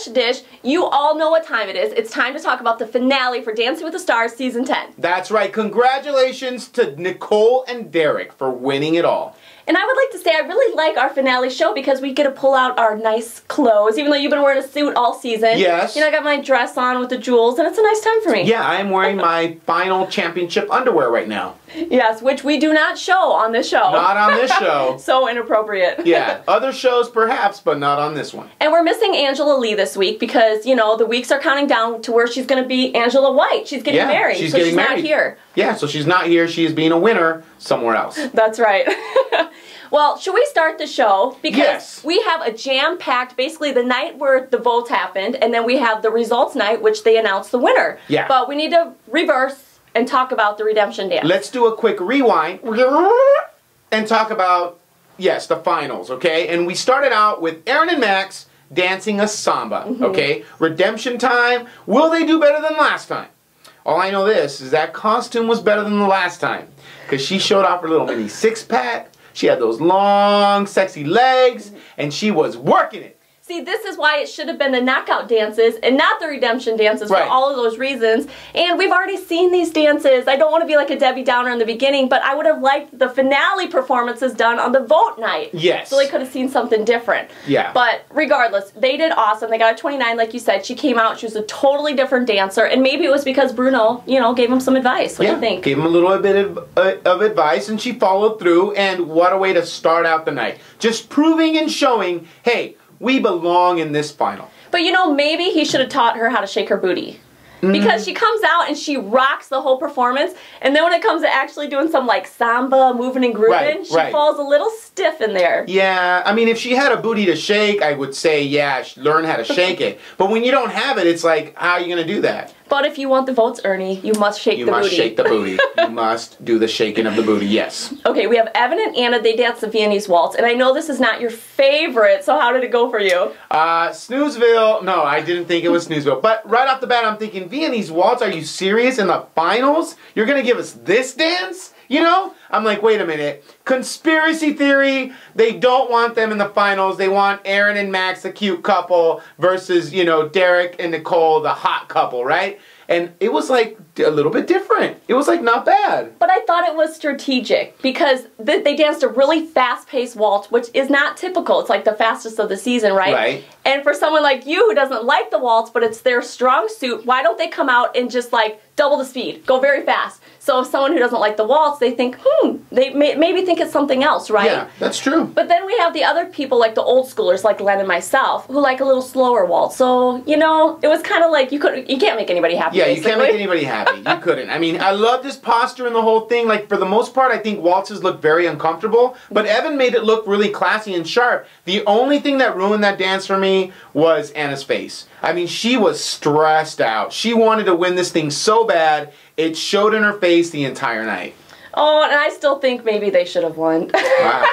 Shush Dish, you all know what time it is. It's time to talk about the finale for Dancing with the Stars Season 10. That's right. Congratulations to Nicole and Derek for winning it all. And I would like to say I really like our finale show because we get to pull out our nice clothes, even though you've been wearing a suit all season. Yes. You know, I got my dress on with the jewels, and it's a nice time for me. Yeah, I am wearing my final championship underwear right now. Yes, which we do not show on this show. Not on this show. So inappropriate. Yeah, other shows perhaps, but not on this one. And we're missing Angela Lee this week because, you know, the weeks are counting down to where she's going to be Angela White. She's getting married, she's so getting she's married. not here. Yeah, so she's not here. She is being a winner somewhere else. That's right. Well, should we start the show? Because we have a jam-packed, basically the night where the votes happened, and then we have the results night, which they announced the winner. Yeah. But we need to reverse and talk about the redemption dance. Let's do a quick rewind and talk about, yes, the finals, okay? And we started out with Erin and Max dancing a samba, okay? Redemption time. Will they do better than last time? All I know this is that costume was better than the last time because she showed off her little mini six-pack. She had those long, sexy legs, and she was working it. See, this is why it should have been the knockout dances and not the redemption dances for all of those reasons. And we've already seen these dances. I don't want to be like a Debbie Downer in the beginning, but I would have liked the finale performances done on the vote night. Yes. So they could have seen something different. Yeah. But regardless, they did awesome. They got a 29, like you said. She came out. She was a totally different dancer. And maybe it was because Bruno, you know, gave him some advice. What do you think? Gave him a little bit of advice, and she followed through. And what a way to start out the night. Just proving and showing, hey, we belong in this final. But you know, maybe he should have taught her how to shake her booty. Because she comes out and she rocks the whole performance, and then when it comes to actually doing some like samba, moving and grooving, she falls a little stiff in there. Yeah, I mean, if she had a booty to shake, I would say, yeah, learn how to shake it. But when you don't have it, it's like, how are you going to do that? But if you want the votes, Ernie, you must shake the booty. You must shake the booty. You must do the shaking of the booty, yes. Okay, we have Evan and Anna. They dance the Viennese Waltz, and I know this is not your favorite, so how did it go for you? Snoozeville, no, I didn't think it was Snoozeville. But right off the bat, I'm thinking, Viennese Waltz, are you serious? In the finals? You're going to give us this dance? You know? I'm like, wait a minute. Conspiracy theory, they don't want them in the finals. They want Erin and Max, the cute couple, versus, you know, Derek and Nicole, the hot couple, right? And it was like a little bit different. It was like not bad. But I thought it was strategic because they danced a really fast-paced waltz, which is not typical. It's like the fastest of the season, right? Right. And for someone like you who doesn't like the waltz, but it's their strong suit, why don't they come out and just like double the speed, go very fast? So if someone who doesn't like the waltz, they think, they maybe think it's something else, right? Yeah, that's true. But then we have the other people, like the old schoolers, like Len and myself, who like a little slower waltz. So, you know, it was kind of like you can't make anybody happy, Yeah, basically. you can't make anybody happy. You couldn't. I mean, I love this posture and the whole thing. Like, for the most part, I think waltzes look very uncomfortable. But Evan made it look really classy and sharp. The only thing that ruined that dance for me was Anna's face. I mean, she was stressed out. She wanted to win this thing so bad, it showed in her face the entire night. Oh, and I still think maybe they should have won. Wow.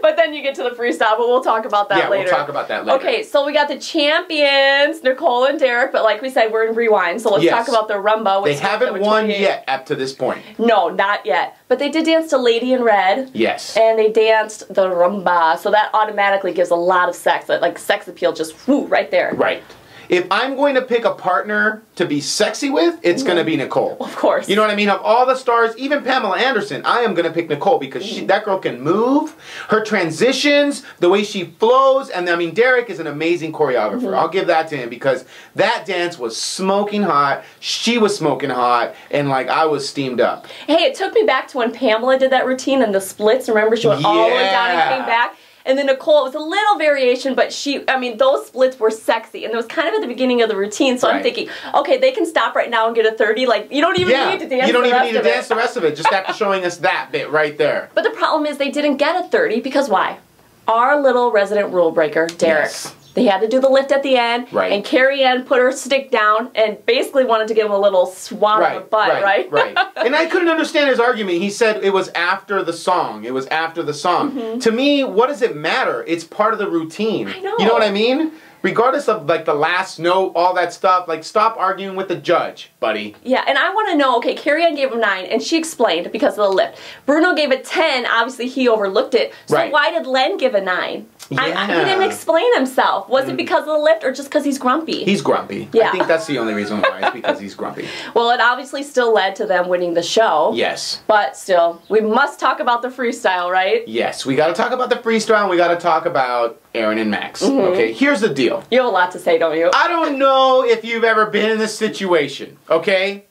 But then you get to the freestyle, but we'll talk about that later. Yeah, we'll talk about that later. Okay, so we got the champions, Nicole and Derek, but like we said, we're in rewind, so let's talk about the Rumba. They haven't won yet up to this point. No, not yet. But they did dance to Lady in Red. Yes. And they danced the Rumba, so that automatically gives a lot of sex. Like sex appeal just whoo, right there. Right. If I'm going to pick a partner to be sexy with, it's going to be Nicole. Of course. You know what I mean? Of all the stars, even Pamela Anderson, I am going to pick Nicole because that girl can move. Her transitions, the way she flows, and I mean, Derek is an amazing choreographer. I'll give that to him because that dance was smoking hot. She was smoking hot, and like I was steamed up. Hey, it took me back to when Pamela did that routine and the splits. Remember, she went all the way down and came back. And then Nicole, it was a little variation, but I mean, those splits were sexy. And it was kind of at the beginning of the routine, so I'm thinking, okay, they can stop right now and get a 30. Like, you don't even need to dance you don't even need to dance the rest of it, just after showing us that bit right there. But the problem is they didn't get a 30, because why? Our little resident rule breaker, Derek. Yes. They had to do the lift at the end, and Carrie Ann put her stick down and basically wanted to give him a little swat on the butt, right? And I couldn't understand his argument. He said it was after the song. It was after the song. To me, what does it matter? It's part of the routine. I know. You know what I mean? Regardless of like the last note, all that stuff, like stop arguing with the judge, buddy. Yeah, and I want to know, okay, Carrie Ann gave him 9, and she explained because of the lift. Bruno gave it 10, obviously he overlooked it. So why did Len give a 9? Yeah. He didn't explain himself. Was it because of the lift or just because he's grumpy? He's grumpy. Yeah. I think that's the only reason why. It's because he's grumpy. Well, it obviously still led to them winning the show. Yes. But still, we must talk about the freestyle, right? Yes, we got to talk about the freestyle and we got to talk about Erin and Max. Okay, here's the deal. You have a lot to say, don't you? I don't know if you've ever been in this situation, okay?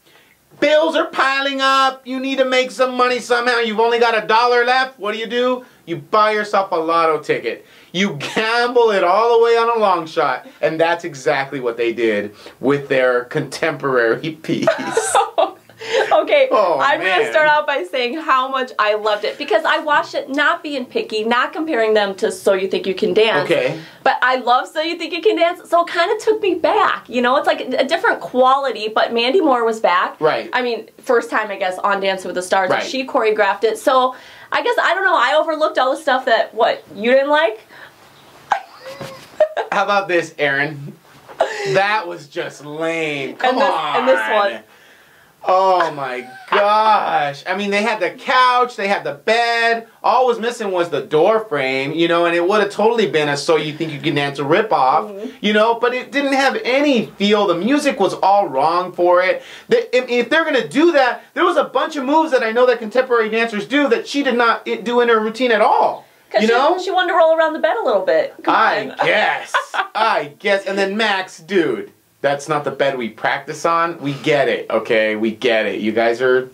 Bills are piling up. You need to make some money somehow. You've only got $1 left. What do? You buy yourself a lotto ticket. You gamble it all the way on a long shot. And that's exactly what they did with their contemporary piece. Okay, I'm going to start out by saying how much I loved it. Because I watched it not being picky, not comparing them to So You Think You Can Dance. Okay. But I love So You Think You Can Dance, so it kind of took me back. You know, it's like a different quality, but Mandy Moore was back. Right. I mean, first time, I guess, on Dancing with the Stars. Right. And she choreographed it. So, I guess, I don't know, I overlooked all the stuff that, you didn't like? How about this, Erin? That was just lame. Come on. And this one. Oh my gosh. I mean, they had the couch, they had the bed. All was missing was the door frame, you know, and it would have totally been a So You Think You Can Dance a ripoff, you know, but it didn't have any feel. The music was all wrong for it. If they're going to do that, there was a bunch of moves that I know that contemporary dancers do that she did not do in her routine at all. You know? She wanted to roll around the bed a little bit. I guess. And then Max, dude. That's not the bed we practice on. We get it, okay? We get it. You guys are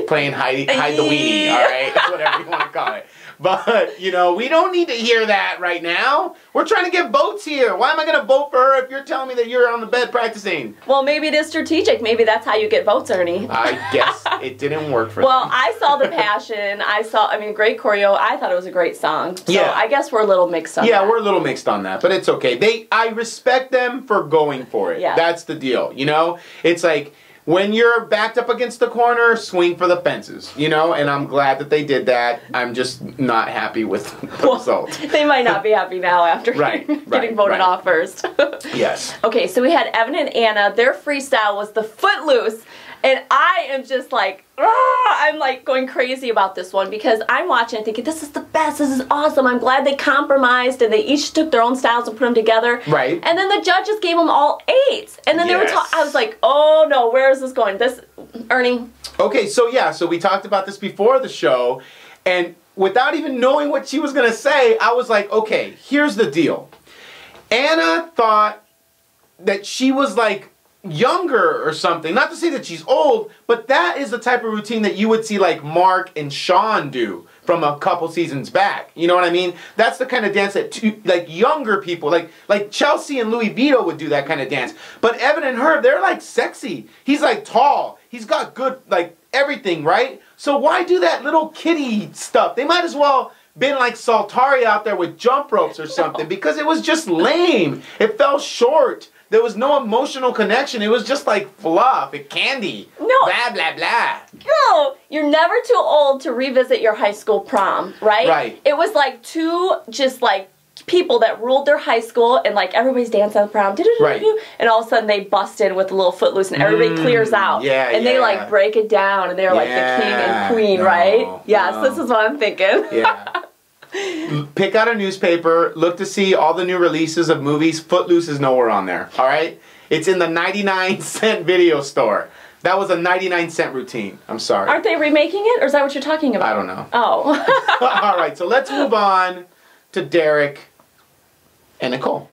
playing hide the weenie, all right? Whatever you want to call it. But, you know, we don't need to hear that right now. We're trying to get votes here. Why am I going to vote for her if you're telling me that you're on the bed practicing? Well, maybe it is strategic. Maybe that's how you get votes, Ernie. I guess it didn't work for them. Well, I saw the passion. Great choreo. I thought it was a great song. So yeah. I guess we're a little mixed on that. Yeah, we're a little mixed on that, but it's okay. I respect them for going for it. Yeah. That's the deal, you know? It's like, when you're backed up against the corner, swing for the fences, you know? And I'm glad that they did that. I'm just not happy with the result. They might not be happy now after getting voted off first. Yes. Okay, so we had Evan and Anna. Their freestyle was the Footloose. And I am just like, I'm like going crazy about this one because I'm watching and thinking, this is the best, this is awesome. I'm glad they compromised and they each took their own styles and put them together. Right. And then the judges gave them all 8s. And then they were I was like, oh no, where is this going? Ernie. Okay, so we talked about this before the show, and without even knowing what she was going to say, I was like, okay, here's the deal. Anna thought that she was like younger or something. Not to say that she's old, but that is the type of routine that you would see like Mark and Sean do from a couple seasons back. You know what I mean? That's the kind of dance that like younger people, like Chelsea and Louis Vito would do that kind of dance. But Evan and Herb, they're like sexy. He's like tall. He's got good like everything, right? So why do that little kiddie stuff? They might as well been like Saltari out there with jump ropes or something because it was just lame. It fell short. There was no emotional connection. It was just like fluff and candy. No. Blah, blah, blah. No, you're never too old to revisit your high school prom, right? Right. It was like two just like people that ruled their high school and like everybody's dancing at the prom. Right. And all of a sudden they bust in with a little Footloose and everybody clears out. Yeah, and they like break it down and they're like the king and queen, right? Yes, this is what I'm thinking. Yeah. Pick out a newspaper, look to see all the new releases of movies. Footloose is nowhere on there, all right? It's in the 99-cent video store. That was a 99-cent routine. I'm sorry. Aren't they remaking it, or is that what you're talking about? I don't know. Oh. All right, so let's move on to Derek and Nicole.